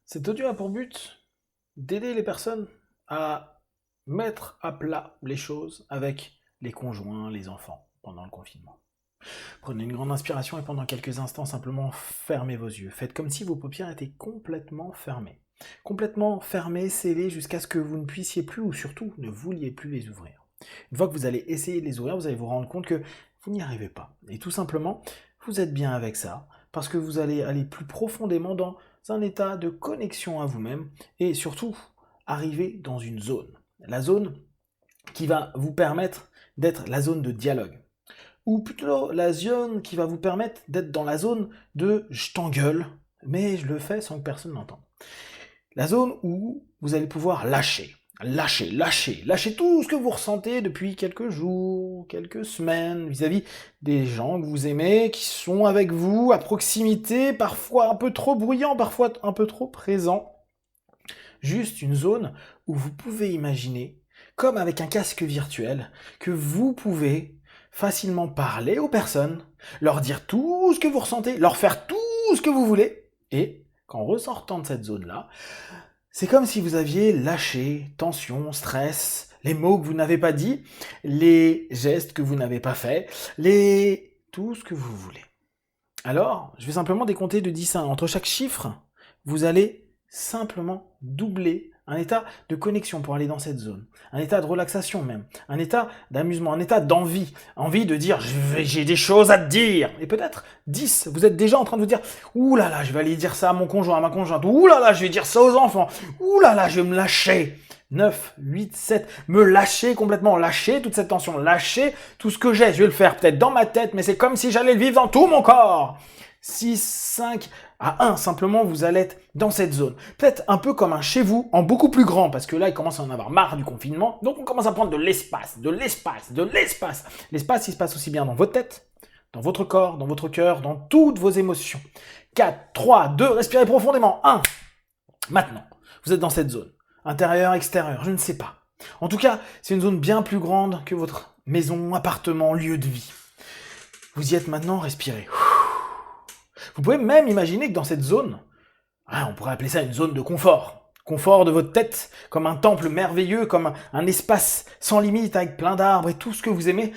Cet audio a pour but d'aider les personnes à mettre à plat les choses avec les conjoints, les enfants pendant le confinement. Prenez une grande inspiration et pendant quelques instants, simplement fermez vos yeux. Faites comme si vos paupières étaient complètement fermées. Complètement fermées, scellées jusqu'à ce que vous ne puissiez plus ou surtout ne vouliez plus les ouvrir. Une fois que vous allez essayer de les ouvrir, vous allez vous rendre compte que vous n'y arrivez pas. Et tout simplement, vous êtes bien avec ça parce que vous allez aller plus profondément dans un état de connexion à vous-même et surtout arriver dans une zone. La zone qui va vous permettre d'être la zone de dialogue. Ou plutôt la zone qui va vous permettre d'être dans la zone de je t'engueule, mais je le fais sans que personne n'entende. La zone où vous allez pouvoir lâcher tout ce que vous ressentez depuis quelques jours, quelques semaines, vis-à-vis des gens que vous aimez, qui sont avec vous, à proximité, parfois un peu trop bruyants, parfois un peu trop présents. Juste une zone où vous pouvez imaginer, comme avec un casque virtuel, que vous pouvez facilement parler aux personnes, leur dire tout ce que vous ressentez, leur faire tout ce que vous voulez, et qu'en ressortant de cette zone-là, c'est comme si vous aviez lâché tension, stress, les mots que vous n'avez pas dit, les gestes que vous n'avez pas faits, tout ce que vous voulez. Alors, je vais simplement décompter de 10 à 1. Entre chaque chiffre, vous allez simplement doubler un état de connexion pour aller dans cette zone, un état de relaxation même, un état d'amusement, un état d'envie, envie de dire j'ai des choses à te dire. Et peut-être 10, vous êtes déjà en train de vous dire ouh là là, je vais aller dire ça à mon conjoint, à ma conjointe, ouh là là, je vais dire ça aux enfants, ouh là là, je vais me lâcher. 9, 8, 7, me lâcher complètement, lâcher toute cette tension, lâcher tout ce que j'ai. Je vais le faire peut-être dans ma tête, mais c'est comme si j'allais le vivre dans tout mon corps. 6, 5 à 1, simplement vous allez être dans cette zone. Peut-être un peu comme un chez vous, en beaucoup plus grand, parce que là il commence à en avoir marre du confinement, donc on commence à prendre de l'espace, de l'espace, de l'espace. L'espace il se passe aussi bien dans votre tête, dans votre corps, dans votre cœur, dans toutes vos émotions. 4, 3, 2, respirez profondément. 1, maintenant, vous êtes dans cette zone. Intérieur, extérieur, je ne sais pas. En tout cas, c'est une zone bien plus grande que votre maison, appartement, lieu de vie. Vous y êtes maintenant, respirez. Vous pouvez même imaginer que dans cette zone, on pourrait appeler ça une zone de confort. Confort de votre tête, comme un temple merveilleux, comme un espace sans limite avec plein d'arbres et tout ce que vous aimez.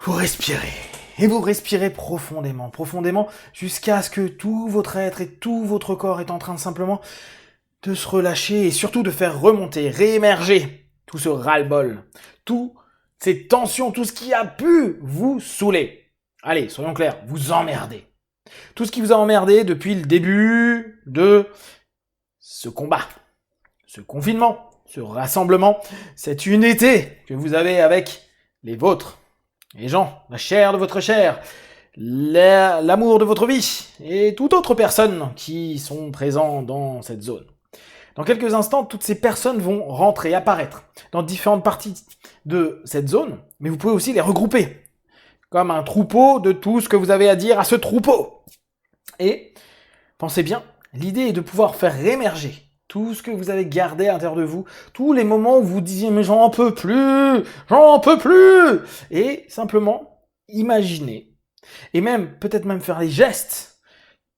Vous respirez. Et vous respirez profondément, profondément, jusqu'à ce que tout votre être et tout votre corps est en train de simplement de se relâcher et surtout de faire remonter, réémerger tout ce ras-le-bol, toutes ces tensions, tout ce qui a pu vous saouler. Allez, soyons clairs, vous emmerdez. Tout ce qui vous a emmerdé depuis le début de ce combat, ce confinement, ce rassemblement, cette unité que vous avez avec les vôtres, les gens, la chair de votre chair, l'amour de votre vie et toute autre personne qui sont présents dans cette zone. Dans quelques instants, toutes ces personnes vont rentrer, apparaître dans différentes parties de cette zone, mais vous pouvez aussi les regrouper, comme un troupeau de tout ce que vous avez à dire à ce troupeau. Et pensez bien, l'idée est de pouvoir faire réémerger tout ce que vous avez gardé à l'intérieur de vous, tous les moments où vous disiez mais j'en peux plus, et simplement imaginer, et même peut-être même faire les gestes,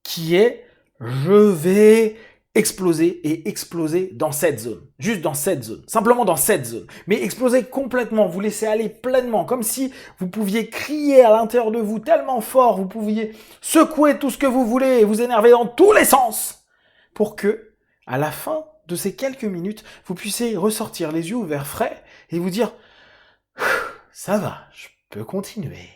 qui est je vais exploser dans cette zone. Juste dans cette zone. Simplement dans cette zone. Mais exploser complètement, vous laisser aller pleinement, comme si vous pouviez crier à l'intérieur de vous tellement fort, vous pouviez secouer tout ce que vous voulez et vous énerver dans tous les sens, pour que, à la fin de ces quelques minutes, vous puissiez ressortir les yeux ouverts frais et vous dire « ça va, je peux continuer.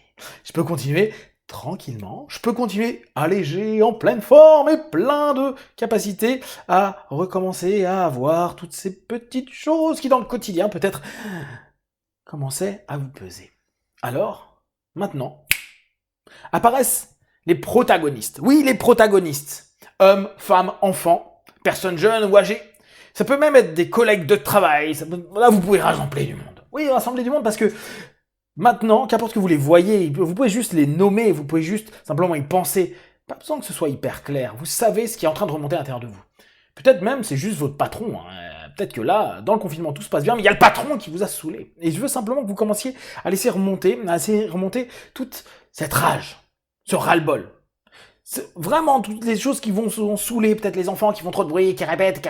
Je peux continuer tranquillement, je peux continuer allégé, en pleine forme et plein de capacités à recommencer à avoir toutes ces petites choses qui dans le quotidien peut-être commençaient à vous peser. » Alors, maintenant, apparaissent les protagonistes. Oui, les protagonistes. Hommes, femmes, enfants, personnes jeunes ou âgées. Ça peut même être des collègues de travail. Là, vous pouvez rassembler du monde. Oui, rassembler du monde parce que maintenant, qu'importe que vous les voyez, vous pouvez juste les nommer, vous pouvez juste simplement y penser. Pas besoin que ce soit hyper clair. Vous savez ce qui est en train de remonter à l'intérieur de vous. Peut-être même c'est juste votre patron. Peut-être que là, dans le confinement, tout se passe bien, mais il y a le patron qui vous a saoulé. Et je veux simplement que vous commenciez à laisser remonter toute cette rage, ce ras-le-bol, C'est vraiment toutes les choses qui vont saouler, peut-être les enfants qui font trop de bruit, qui répètent,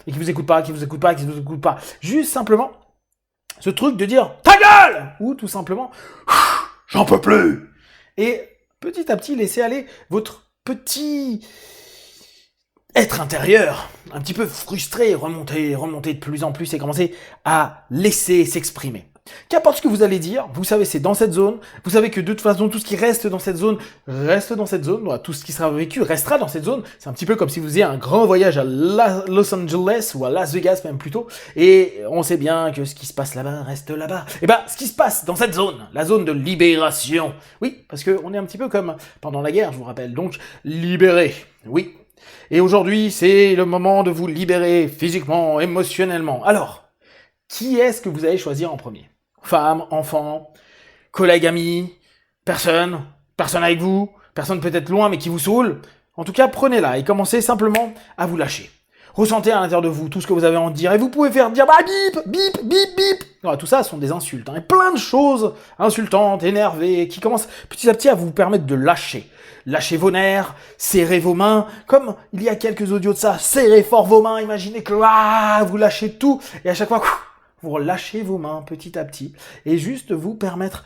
et qui vous écoutent pas, qui vous écoutent pas. Juste simplement, ce truc de dire « ta gueule !» ou tout simplement « j'en peux plus !» Et petit à petit, laissez aller votre petit être intérieur, un petit peu frustré, remonter de plus en plus et commencer à laisser s'exprimer. Qu'importe ce que vous allez dire, vous savez c'est dans cette zone, vous savez que de toute façon tout ce qui reste dans cette zone, voilà, tout ce qui sera vécu restera dans cette zone, c'est un petit peu comme si vous faisiez un grand voyage à Los Angeles ou à Las Vegas même plutôt, et on sait bien que ce qui se passe là-bas reste là-bas. Et ben ce qui se passe dans cette zone, la zone de libération, oui, parce qu'on est un petit peu comme pendant la guerre je vous rappelle, donc libéré, oui. Et aujourd'hui c'est le moment de vous libérer physiquement, émotionnellement. Alors, qui est-ce que vous allez choisir en premier ? Femme, enfant, collègue, ami, personne avec vous, personne peut-être loin mais qui vous saoule. En tout cas, prenez-la et commencez simplement à vous lâcher. Ressentez à l'intérieur de vous tout ce que vous avez envie de dire et vous pouvez faire dire bah bip, bip, bip, bip. Voilà, tout ça sont des insultes, et plein de choses insultantes, énervées, qui commencent petit à petit à vous permettre de lâcher. Lâchez vos nerfs, serrez vos mains, comme il y a quelques audios de ça, serrez fort vos mains, imaginez que vous lâchez tout, et à chaque fois, vous relâchez vos mains petit à petit, et juste vous permettre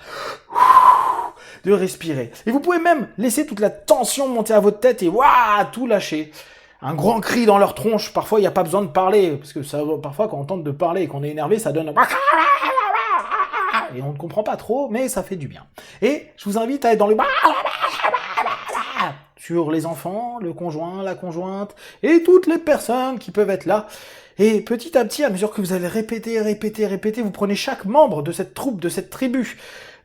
de respirer. Et vous pouvez même laisser toute la tension monter à votre tête et tout lâcher. Un grand cri dans leur tronche, parfois il n'y a pas besoin de parler, parce que ça, parfois quand on tente de parler et qu'on est énervé, ça donne... Et on ne comprend pas trop, mais ça fait du bien. Et je vous invite à être dans le... sur les enfants, le conjoint, la conjointe, et toutes les personnes qui peuvent être là. Et petit à petit, à mesure que vous allez répéter, vous prenez chaque membre de cette troupe, de cette tribu,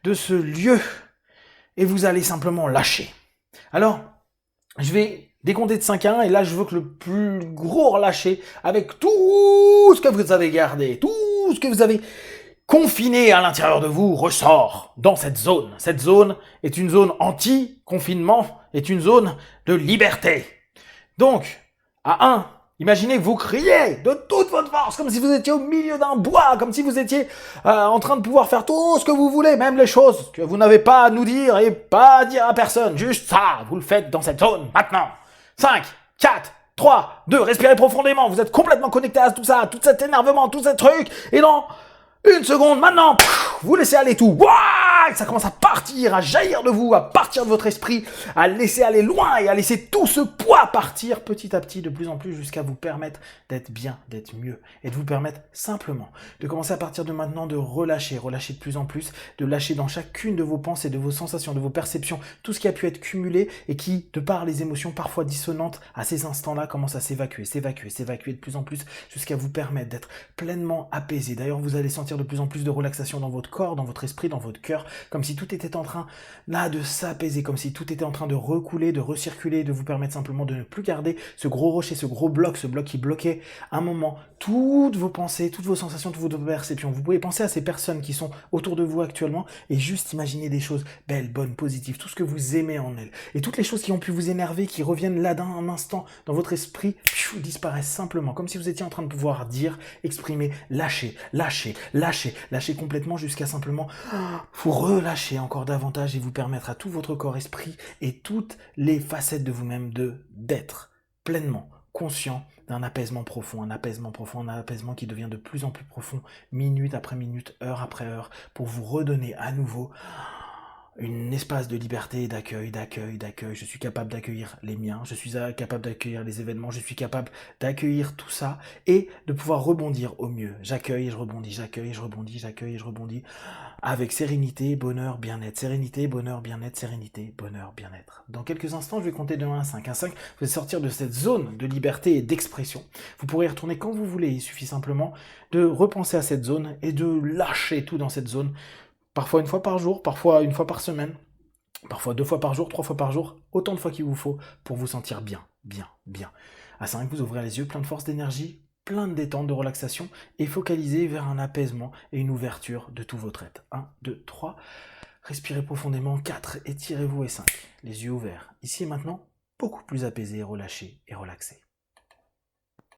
de ce lieu, et vous allez simplement lâcher. Alors, je vais décompter de 5 à 1, et là, je veux que le plus gros relâcher, avec tout ce que vous avez gardé, tout ce que vous avez confiné à l'intérieur de vous, ressort dans cette zone. Cette zone est une zone anti-confinement, est une zone de liberté. Donc, à 1, imaginez que vous criez de toute votre force, comme si vous étiez au milieu d'un bois, comme si vous étiez en train de pouvoir faire tout ce que vous voulez, même les choses que vous n'avez pas à nous dire et pas à dire à personne. Juste ça, vous le faites dans cette zone, maintenant. 5, 4, 3, 2, respirez profondément, vous êtes complètement connecté à tout ça, tout cet énervement, tout ces trucs, et dans 1 seconde, maintenant, vous laissez aller tout. Ça commence à partir, à jaillir de vous, à partir de votre esprit, à laisser aller loin et à laisser tout ce poids partir petit à petit, de plus en plus, jusqu'à vous permettre d'être bien, d'être mieux, et de vous permettre simplement de commencer à partir de maintenant de relâcher de plus en plus, de lâcher dans chacune de vos pensées, de vos sensations, de vos perceptions, tout ce qui a pu être cumulé et qui, de par les émotions parfois dissonantes, à ces instants-là, commence à s'évacuer de plus en plus, jusqu'à vous permettre d'être pleinement apaisé. D'ailleurs, vous allez sentir de plus en plus de relaxation dans votre corps, dans votre esprit, dans votre cœur, comme si tout était en train là de s'apaiser, comme si tout était en train de recouler, de recirculer, de vous permettre simplement de ne plus garder ce gros rocher, ce gros bloc, ce bloc qui bloquait un moment toutes vos pensées, toutes vos sensations, toutes vos perceptions. Vous pouvez penser à ces personnes qui sont autour de vous actuellement et juste imaginer des choses belles, bonnes, positives, tout ce que vous aimez en elles. Et toutes les choses qui ont pu vous énerver, qui reviennent là d'un instant dans votre esprit, disparaissent simplement, comme si vous étiez en train de pouvoir dire, exprimer, lâcher complètement jusqu'à simplement vous relâcher encore davantage et vous permettre à tout votre corps, esprit et toutes les facettes de vous-même d'être pleinement conscient d'un apaisement profond, un apaisement qui devient de plus en plus profond, minute après minute, heure après heure, pour vous redonner à nouveau un espace de liberté, d'accueil. Je suis capable d'accueillir les miens, je suis capable d'accueillir les événements, je suis capable d'accueillir tout ça et de pouvoir rebondir au mieux. J'accueille et je rebondis, avec sérénité, bonheur, bien-être. Sérénité, bonheur, bien-être, sérénité, bonheur, bien-être. Dans quelques instants, je vais compter de 1 à 5. 5, vous allez sortir de cette zone de liberté et d'expression. Vous pourrez y retourner quand vous voulez, il suffit simplement de repenser à cette zone et de lâcher tout dans cette zone. Parfois 1 fois par jour, parfois 1 fois par semaine, parfois 2 fois par jour, 3 fois par jour, autant de fois qu'il vous faut pour vous sentir bien. À 5, vous ouvrez les yeux, plein de force, d'énergie, plein de détente, de relaxation, et focalisez vers un apaisement et une ouverture de tout votre être. 1, 2, 3, respirez profondément. 4, étirez-vous. Et 5, les yeux ouverts. Ici et maintenant, beaucoup plus apaisé, relâché et relaxé.